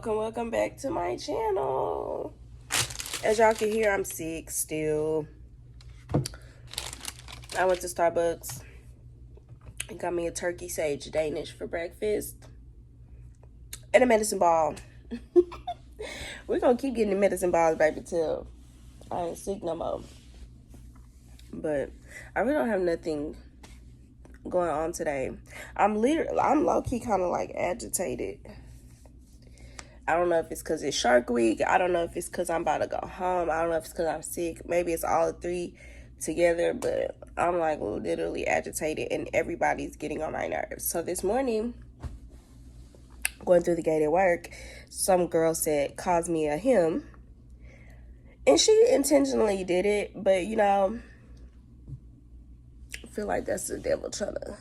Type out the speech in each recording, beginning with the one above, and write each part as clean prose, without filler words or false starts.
Welcome back to my channel. As y'all can hear, I'm sick still. I went to Starbucks and got me a turkey sage Danish for breakfast and a medicine ball. We're gonna keep getting the medicine balls, baby, till I ain't sick no more. But I really don't have nothing going on today. I'm low-key kind of like agitated. I don't know if it's because it's Shark Week. I don't know if it's because I'm about to go home. I don't know if it's because I'm sick. Maybe it's all three together, but I'm like literally agitated and everybody's getting on my nerves. So this morning, going through the gate at work, some girl calls me a him. And she intentionally did it, but you know, I feel like that's the devil trying to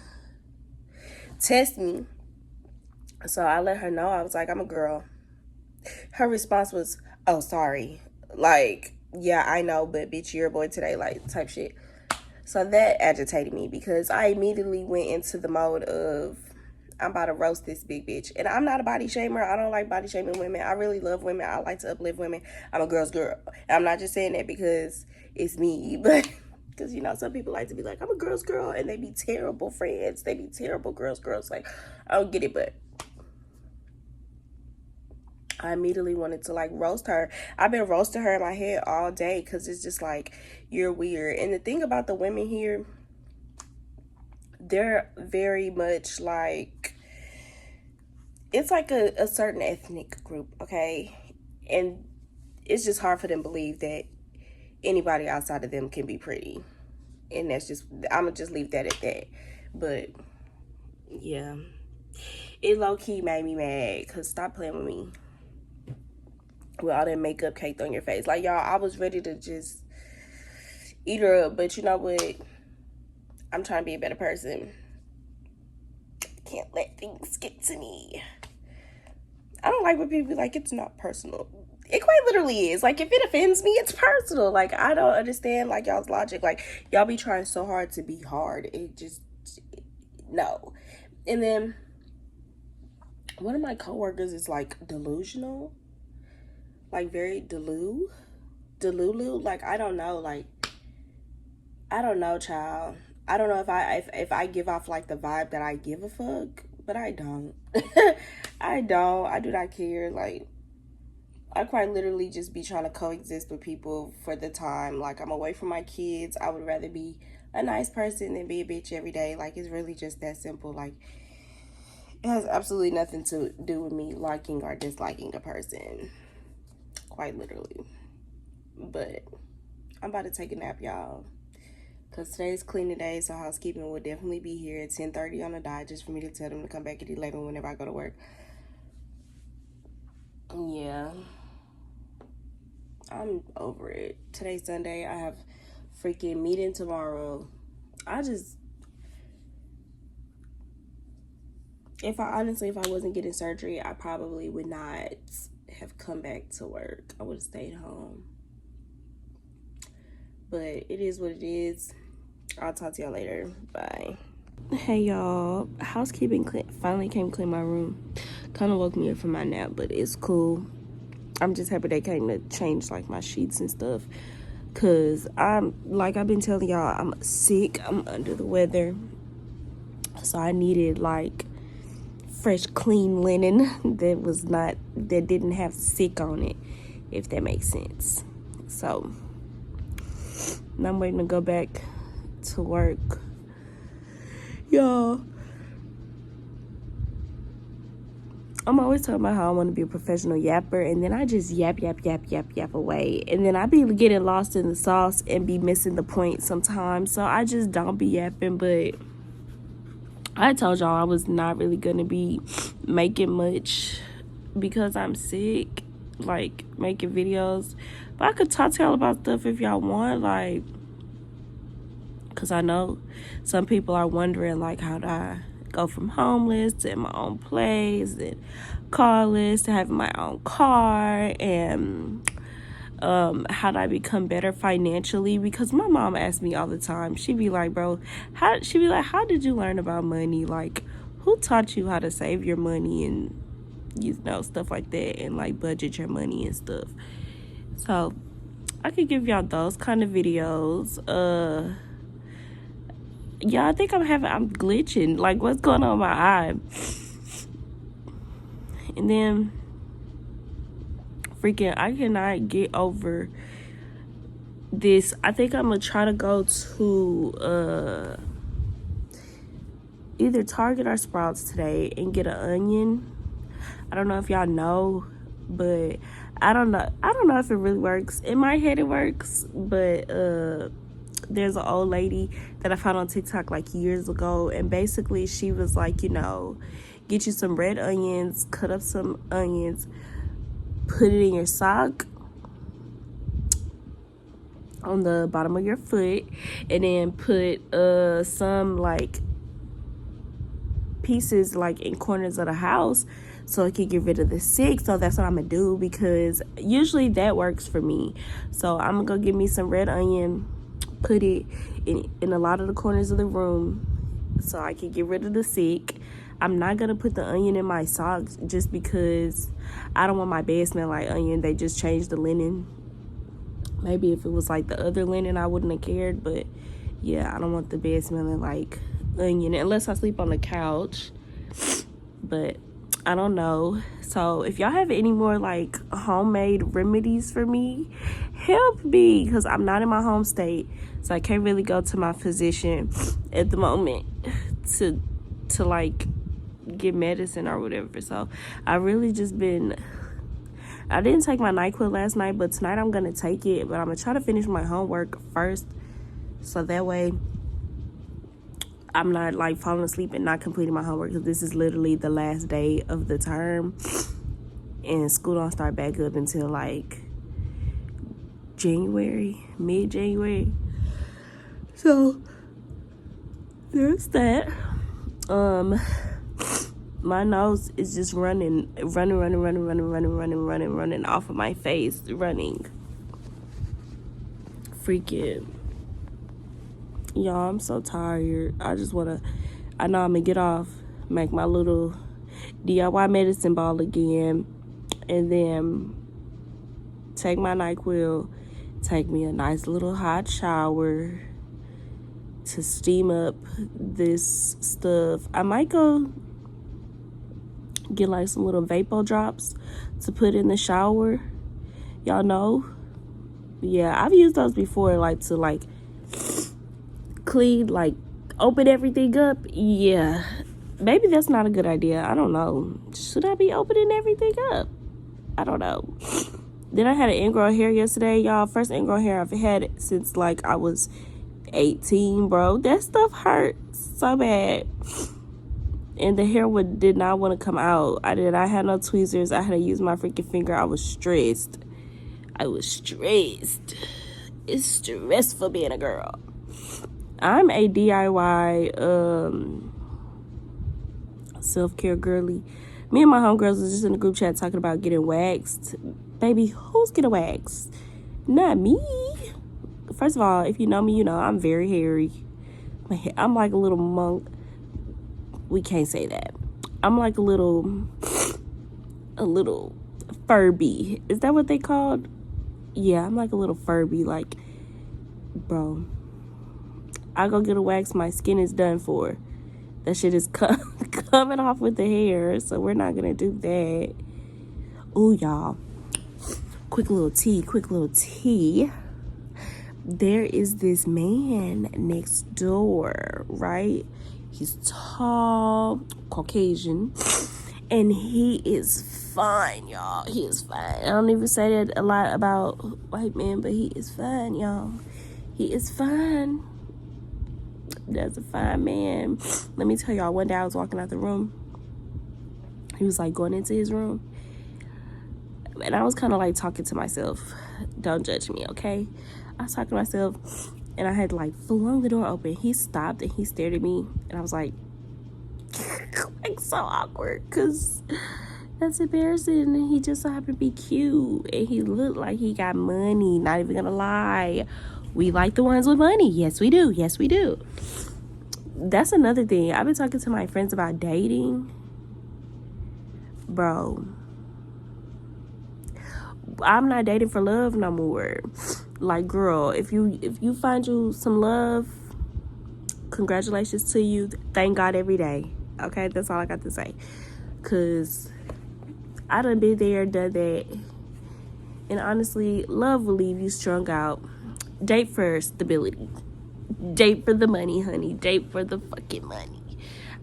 test me. So I let her know. I was like, I'm a girl. Her response was, oh, sorry. Like, yeah, I know, but bitch, you're a boy today, like, type shit. So that agitated me because I immediately went into the mode of, I'm about to roast this big bitch. And I'm not a body shamer. I don't like body shaming women. I really love women. I like to uplift women. I'm a girl's girl. And I'm not just saying that because it's me, but because, you know, some people like to be like, I'm a girl's girl, and they be terrible friends. They be terrible girls. Like, I don't get it, but I immediately wanted to like roast her. I've been roasting her in my head all day because it's just like, you're weird. And the thing about the women here, they're very much like, it's like a certain ethnic group, okay? And it's just hard for them to believe that anybody outside of them can be pretty. And that's just, I'm gonna just leave that at that. But yeah, it low-key made me mad because stop playing with me with all that makeup caked on your face. Like, y'all, I was ready to just eat her up, but you know what? I'm trying to be a better person. Can't let things get to me. I don't like when people be like, it's not personal. It quite literally is. Like, if it offends me, it's personal. Like, I don't understand, like, y'all's logic. Like, y'all be trying so hard to be hard. It just, no. And then one of my coworkers is, like, delusional. Like, very delulu. Like, I don't know. Like, I don't know, child. I don't know if I give off, like, the vibe that I give a fuck. But I don't. I do not care. Like, I quite literally just be trying to coexist with people for the time. Like, I'm away from my kids. I would rather be a nice person than be a bitch every day. Like, it's really just that simple. Like, it has absolutely nothing to do with me liking or disliking a person. Quite literally. But I'm about to take a nap, y'all. Because today's cleaning day, so housekeeping will definitely be here at 10:30 on the dot, just for me to tell them to come back at 11 whenever I go to work. Yeah. I'm over it. Today's Sunday. I have freaking meeting tomorrow. If I wasn't getting surgery, I probably would not have come back to work. I would have stayed home. But it is what it is. I'll talk to y'all later. Bye. Hey, y'all. Housekeeping finally came to clean my room. Kind of woke me up from my nap, but it's cool. I'm just happy they came to change, like, my sheets and stuff. Because like I've been telling y'all, I'm sick. I'm under the weather. So I needed, like, fresh, clean linen that didn't have sick on it, if that makes sense. So now I'm waiting to go back to work. Y'all, I'm always talking about how I want to be a professional yapper, and then I just yap away. And then I be getting lost in the sauce and be missing the point sometimes. So I just don't be yapping. But I told y'all I was not really going to be making much because I'm sick, like making videos. But I could talk to y'all about stuff if y'all want, like, because I know some people are wondering, like, how do I go from homeless to in my own place and carless to having my own car, and how do I become better financially? Because my mom asks me all the time. She be like, bro, how did you learn about money? Like, who taught you how to save your money and you know, stuff like that, and like budget your money and stuff. So I could give y'all those kind of videos. Yeah, I think I'm glitching. Like, what's going on with my eye? And then freaking, I cannot get over this. I think I'm gonna try to go to either Target or Sprouts today and get an onion. I don't know if y'all know, but I don't know if it really works. In my head it works, but there's an old lady that I found on TikTok like years ago, and basically she was like, you know, get you some red onions, cut up some onions, put it in your sock on the bottom of your foot, and then put some like pieces like in corners of the house so it can get rid of the sick. So that's what I'm gonna do, because usually that works for me. So I'm gonna go get me some red onion, put it in a lot of the corners of the room so I can get rid of the sick. I'm not gonna put the onion in my socks just because I don't want my bed smell like onion. They just changed the linen. Maybe if it was like the other linen I wouldn't have cared, but yeah, I don't want the bed smelling like onion unless I sleep on the couch. But I don't know. So if y'all have any more like homemade remedies for me, help me, because I'm not in my home state, so I can't really go to my physician at the moment to like get medicine or whatever. So I really just been, I didn't take my NyQuil last night, but tonight I'm gonna take it. But I'm gonna try to finish my homework first, so that way I'm not like falling asleep and not completing my homework, because this is literally the last day of the term, and school don't start back up until like mid-January. So there's that. My nose is just running off of my face, running. Freaking. Y'all, I'm so tired. I know I'm gonna get off, make my little DIY medicine ball again, and then take my NyQuil, take me a nice little hot shower to steam up this stuff. I might go get like some little vapor drops to put in the shower. Y'all know? Yeah, I've used those before, like to like clean, like open everything up. Yeah, maybe that's not a good idea. I don't know. Should I be opening everything up? I don't know. Then I had an ingrown hair yesterday, y'all. First ingrown hair I've had since like I was 18, bro. That stuff hurt so bad, and the hair did not want to come out. I had no tweezers. I had to use my freaking finger. I was stressed. It's stressful being a girl. I'm a DIY self-care girly. Me and my homegirls was just in a group chat talking about getting waxed. Baby, who's getting waxed? Not me. First of all, if you know me, you know I'm very hairy. I'm like a little monk. We can't say that. I'm like a little Furby. Is that what they called? Yeah, I'm like a little Furby. Like, bro, I go get a wax, my skin is done for. That shit is coming off with the hair, so we're not gonna do that. Ooh, y'all. Quick little tea. There is this man next door, right? He's tall, Caucasian, and he is fine, y'all. He is fine. I don't even say that a lot about white men, but he is fine, y'all. He is fine. That's a fine man. Let me tell y'all, one day I was walking out the room. He was like going into his room, and I was kind of like talking to myself. Don't judge me, okay? I was talking to myself, and I had like flung the door open. He stopped and he stared at me, and I was like so awkward, because that's embarrassing. And he just so happened to be cute, and he looked like he got money. Not even gonna lie, we like the ones with money. Yes, we do. That's another thing. I've been talking to my friends about dating. Bro, I'm not dating for love no more. Like, girl, if you find you some love, congratulations to you. Thank God every day. Okay, that's all I got to say. Cause I done been there, done that. And honestly, love will leave you strung out. Date for stability. Date for the money, honey. Date for the fucking money.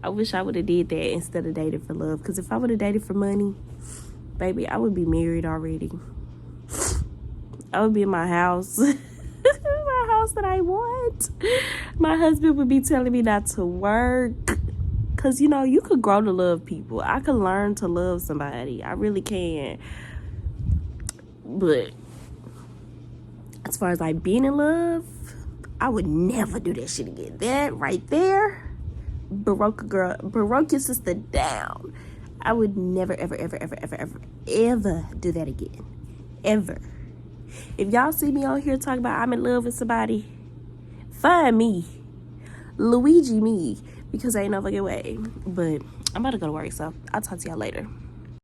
I wish I would have did that instead of dating for love. Because if I would have dated for money, baby, I would be married already. I would be in my house. My house that I want. My husband would be telling me not to work. Because, you know, you could grow to love people. I could learn to love somebody. I really can. But as far as like being in love, I would never do that shit again. That right there, broke your sister down. I would never, ever, ever, ever, ever, ever, ever do that again. Ever. If y'all see me on here talking about I'm in love with somebody, find me. Luigi me. Because ain't no fucking way. But I'm about to go to work, so I'll talk to y'all later.